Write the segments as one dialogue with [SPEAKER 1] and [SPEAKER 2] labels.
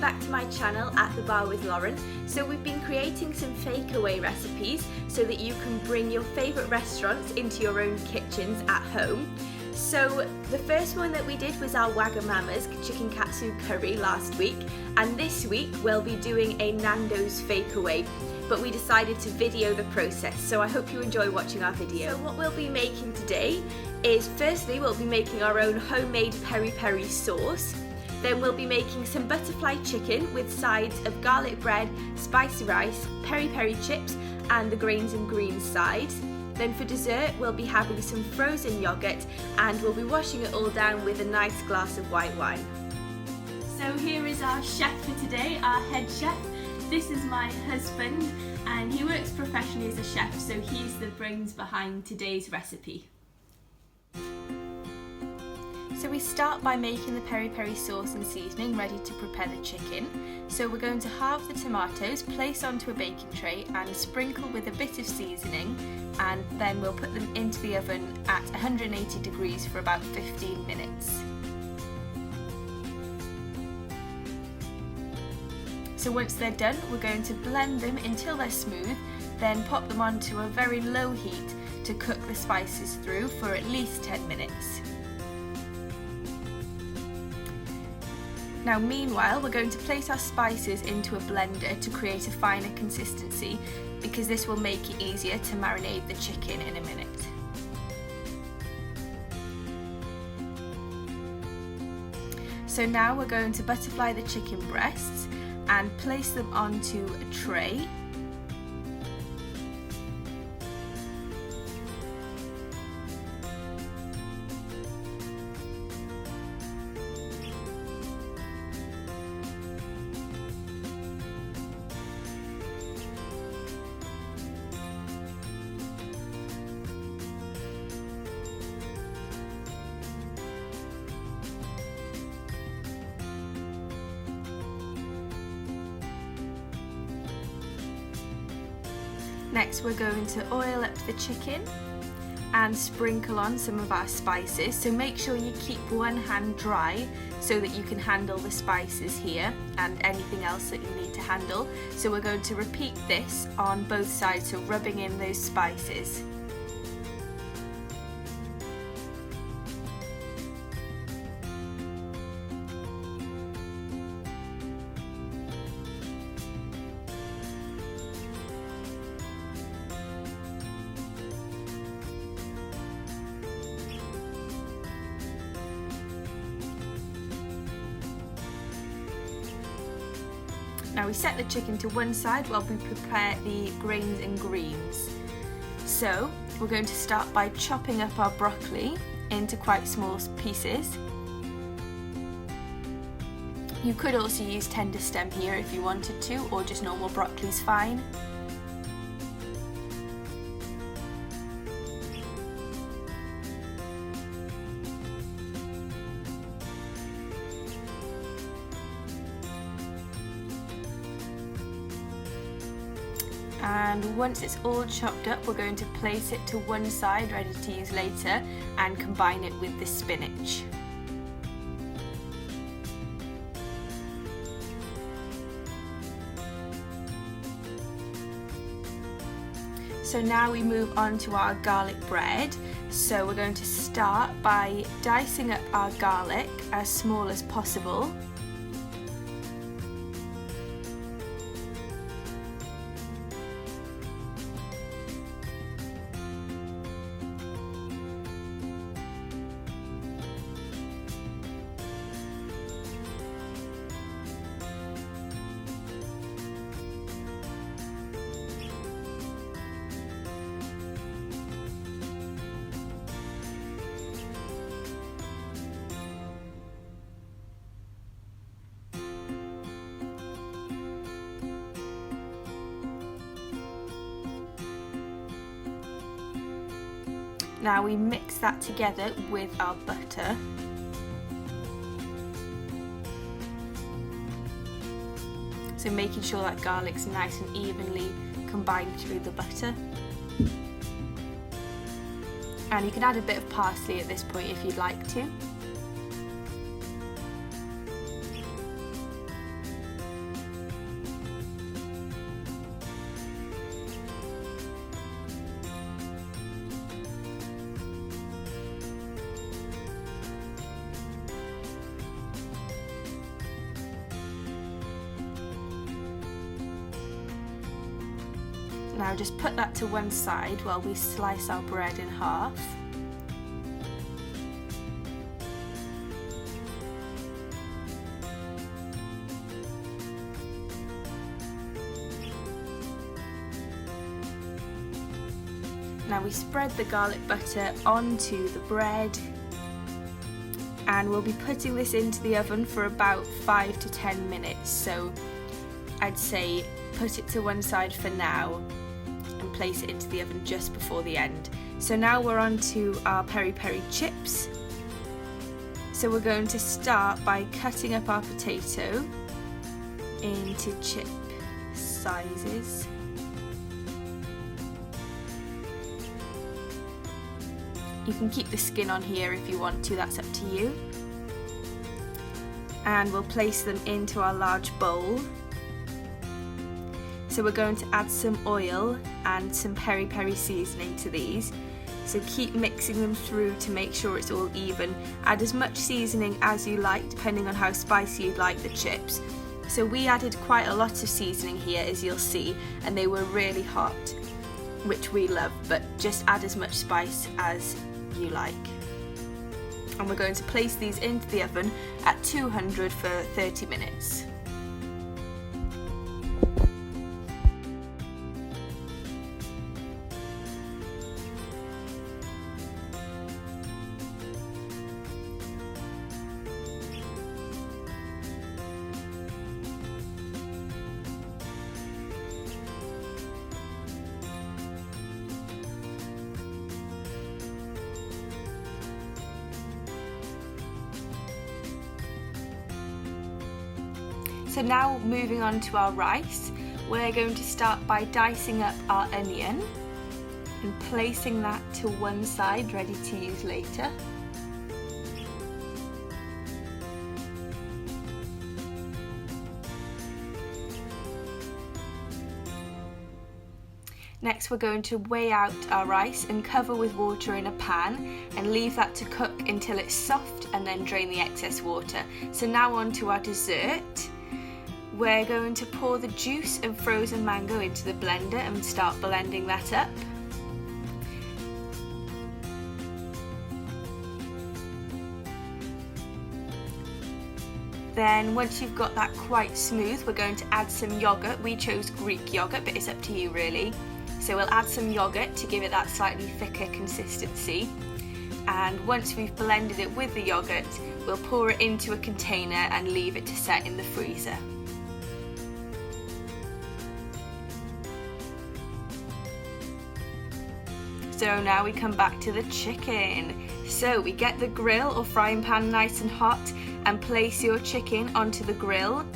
[SPEAKER 1] back to my channel at The Bar with Lauren. So we've been creating some takeaway recipes so that you can bring your favourite restaurants into your own kitchens at home. So the first one that we did was our Wagamama's chicken katsu curry last week, and this week we'll be doing a Nando's fakeaway, but we decided to video the process, so I hope you enjoy watching our video. So what we'll be making today is, firstly we'll be making our own homemade peri-peri sauce. Then we'll be making some butterfly chicken with sides of garlic bread, spicy rice, peri-peri chips and the grains and greens side. Then for dessert we'll be having some frozen yoghurt and we'll be washing it all down with a nice glass of white wine. So here is our chef for today, our head chef. This is my husband and he works professionally as a chef, so he's the brains behind today's recipe. So we start by making the peri-peri sauce and seasoning ready to prepare the chicken. So we're going to halve the tomatoes, place onto a baking tray and sprinkle with a bit of seasoning, and then we'll put them into the oven at 180 degrees for about 15 minutes. So once they're done, we're going to blend them until they're smooth, then pop them onto a very low heat to cook the spices through for at least 10 minutes. Now meanwhile, we're going to place our spices into a blender to create a finer consistency, because this will make it easier to marinate the chicken in a minute. So now we're going to butterfly the chicken breasts and place them onto a tray. Next we're going to oil up the chicken and sprinkle on some of our spices, so make sure you keep one hand dry so that you can handle the spices here and anything else that you need to handle. So we're going to repeat this on both sides, so rubbing in those spices. Now we set the chicken to one side while we prepare the grains and greens. So we're going to start by chopping up our broccoli into quite small pieces. You could also use tender stem here if you wanted to, or just normal broccoli's fine. And once it's all chopped up, we're going to place it to one side ready to use later and combine it with the spinach. So now we move on to our garlic bread. So we're going to start by dicing up our garlic as small as possible. Now we mix that together with our butter. So making sure that garlic's nice and evenly combined through the butter. And you can add a bit of parsley at this point if you'd like to. Now just put that to one side while we slice our bread in half. Now we spread the garlic butter onto the bread, and we'll be putting this into the oven for about 5 to 10 minutes. So I'd say put it to one side for now and place it into the oven just before the end. So now we're on to our peri peri chips. So we're going to start by cutting up our potato into chip sizes. You can keep the skin on here if you want to, that's up to you. And we'll place them into our large bowl. So we're going to add some oil and some peri peri seasoning to these. So keep mixing them through to make sure it's all even. Add as much seasoning as you like, depending on how spicy you'd like the chips. So we added quite a lot of seasoning here, as you'll see, and they were really hot, which we love, but just add as much spice as you like. And we're going to place these into the oven at 200 for 30 minutes. So now moving on to our rice, we're going to start by dicing up our onion and placing that to one side, ready to use later. Next we're going to weigh out our rice and cover with water in a pan and leave that to cook until it's soft, and then drain the excess water. So now on to our dessert. We're going to pour the juice of frozen mango into the blender and start blending that up. Then once you've got that quite smooth, we're going to add some yogurt. We chose Greek yogurt, but it's up to you really. So we'll add some yogurt to give it that slightly thicker consistency. And once we've blended it with the yogurt, we'll pour it into a container and leave it to set in the freezer. So now we come back to the chicken. So we get the grill or frying pan nice and hot and place your chicken onto the grill.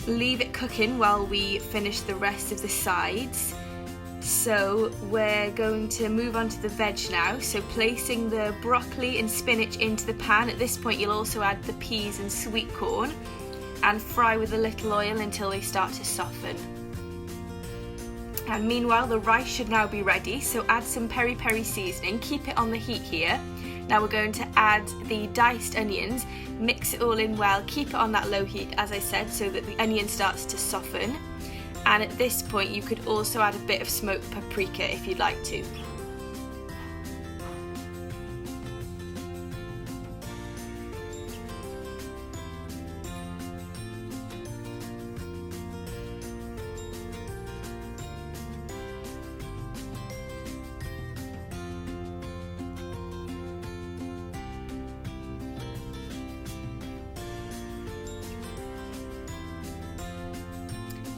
[SPEAKER 1] Leave it cooking while we finish the rest of the sides. So we're going to move on to the veg now. So placing the broccoli and spinach into the pan. At this point you'll also add the peas and sweet corn and fry with a little oil until they start to soften. And meanwhile the rice should now be ready, so add some peri peri seasoning, keep it on the heat here. Now we're going to add the diced onions, mix it all in well, keep it on that low heat as I said so that the onion starts to soften. And at this point you could also add a bit of smoked paprika if you'd like to.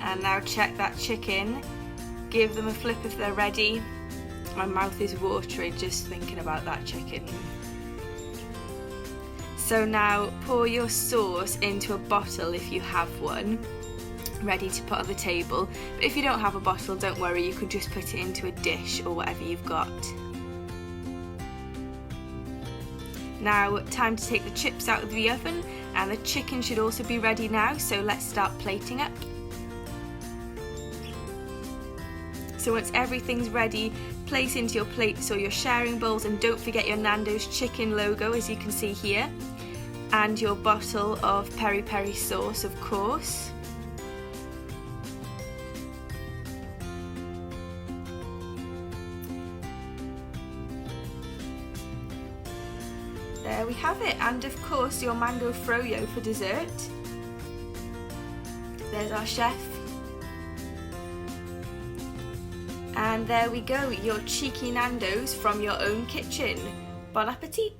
[SPEAKER 1] And now check that chicken, give them a flip if they're ready. My mouth is watering just thinking about that chicken. So now pour your sauce into a bottle if you have one, ready to put on the table. But if you don't have a bottle, don't worry, you can just put it into a dish or whatever you've got. Now time to take the chips out of the oven, and the chicken should also be ready now, so let's start plating up. So once everything's ready, place into your plates or your sharing bowls, and don't forget your Nando's chicken logo as you can see here, and your bottle of peri peri sauce of course. there we have it, and of course your mango froyo for dessert. There's our chef. And there we go, your cheeky Nandos from your own kitchen. Bon appetit!